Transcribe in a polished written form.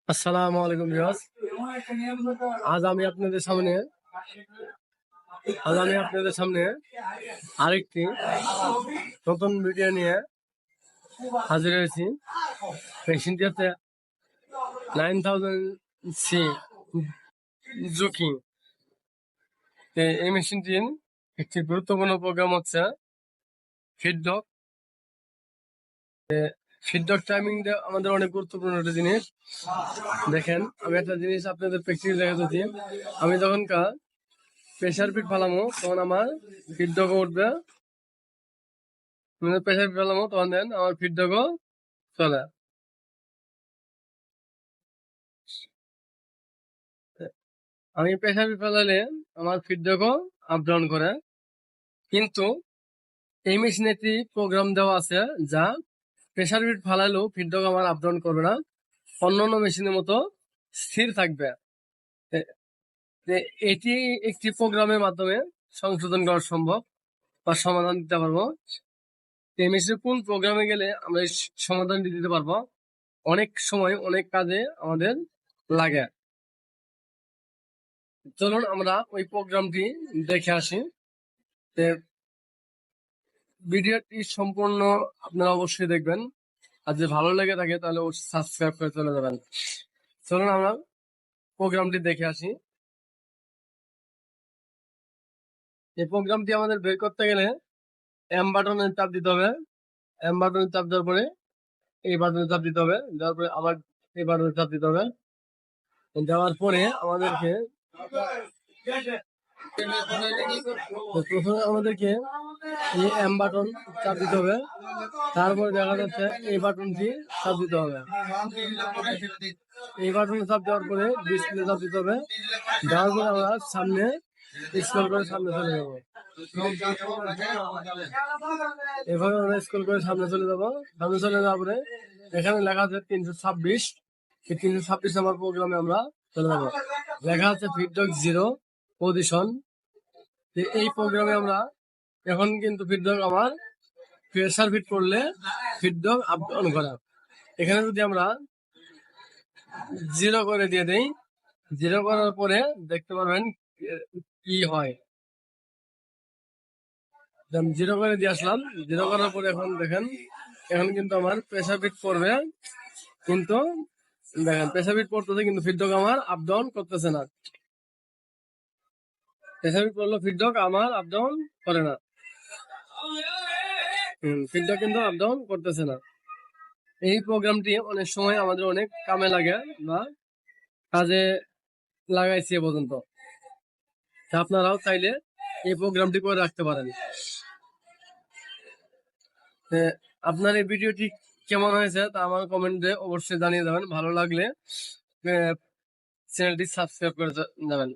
আসসালামু আলাইকুম ভিউয়ার্স। আজ আমি আপনাদের সামনে আজ আমি আপনাদের সামনে আরেকটি নতুন ভিডিও নিয়ে হাজির হয়েছি। মেশিনটি হচ্ছে 9000 সি জুকি। এই মেশিনটির একটি গুরুত্বপূর্ণ প্রোগ্রাম হচ্ছে ফিডব্যাক। ফিডব্যাক টাইমিং আমাদের অনেক গুরুত্বপূর্ণ একটা জিনিস। দেখেন, আমি একটা জিনিস আপনাদের প্র্যাকটিক্যাল দেখাচ্ছি। আমি যখন প্রেসার ফিট ফেলামো তখন আমার ফিডব্যাক উঠবে। প্রেসার ফিট ফেলামো তখন দেন আমার ফিডব্যাকও চলে। আমি প্রেসার ফিট ফেলালে আমার ফিডব্যাকও আপ ডাউন করে। কিন্তু এই মেশিনে একটি প্রোগ্রাম দেওয়া আছে যা প্রেসার ফিট ফেলালেও ফিডব্যাক আমার আপ ডাউন করবে না, অন্যান্য মেশিনের মতো স্থির থাকবে। এটি একটি প্রোগ্রামের মাধ্যমে সংশোধন করা সম্ভব বা সমাধান দিতে পারবো। এই মেশিনের কোন প্রোগ্রামে গেলে আমরা এই সমাধানটি দিতে পারবো। অনেক সময় অনেক কাজে আমাদের লাগে। চলুন আমরা ওই প্রোগ্রামটি দেখে আসি। ভিডিওটি সম্পূর্ণ আপনারা অবশ্যই দেখবেন, আর যদি ভালো লেগে থাকে তাহলে সাবস্ক্রাইব করে চলে যাবেন। চলুন আমরা প্রোগ্রামটি দেখে আসি। এই প্রোগ্রামটি আমাদের বের করতে গেলে এম বাটনে চাপ দিতে হবে। এম বাটনে চাপ দেওয়ার পরে এই বাটনে চাপ দিতে হবে, দেওয়ার পরে আবার এই বাটনে চাপ দিতে হবে। দেওয়ার পরে আমাদেরকে প্রথমে আমাদেরকে এই এম বাটন চাপ দিতে হবে। তারপরে দেখা যাচ্ছে এই বাটনটি চাপ দিতে হবে। এই বাটনে চাপ দেওয়ার পরে ডিসপ্লে চাপ দিতে হবে। দেওয়ার পরে আমরা সামনে স্ক্রল করে সামনে চলে যাবো। এভাবে আমরা স্ক্রল করে সামনে চলে যাবো। সামনে চলে যাওয়ার পরে এখানে লেখা আছে 326। এই 326 নাম্বার প্রোগ্রামে আমরা চলে যাবো। লেখা আছে ফিডব্যাক 0 পজিশন। এই প্রোগ্রামে আমরা এখন কিন্তু ফিডব্যাক আমার প্রেসার ফিট করলে ফিডব্যাক আপ ডাউন করা। এখানে যদি আমরা 0 করে দিয়ে দেই, 0 করার পরে দেখতে পারবেন কি হয়। 0 করে দিয়ে আসলাম। 0 করার পরে এখন দেখেন, এখন কিন্তু আমার প্রেসার ফিট করবে, কিন্তু দেখেন প্রেসার ফিট পড়তেছে কিন্তু ফিডব্যাক আমার আপ ডাউন করতেছে না। প্রেসার ফিট পড়লো, ফিডব্যাক আমার আপ ডাউন করে না। ফিডব্যাক কিন্তু আপ ডাউন করতেছে না। এই প্রোগ্রামটি অনেক সময় আমাদের অনেক কামে লাগে বা কাজে লাগাইছি এ পর্যন্ত। আপনারাও চাইলে এই প্রোগ্রামটি করে রাখতে পারেন। আপনার এই ভিডিওটি কেমন হয়েছে তা আমার কমেন্টে অবশ্যই জানিয়ে দেবেন। ভালো লাগলে চ্যানেলটি সাবস্ক্রাইব করে যাবেন।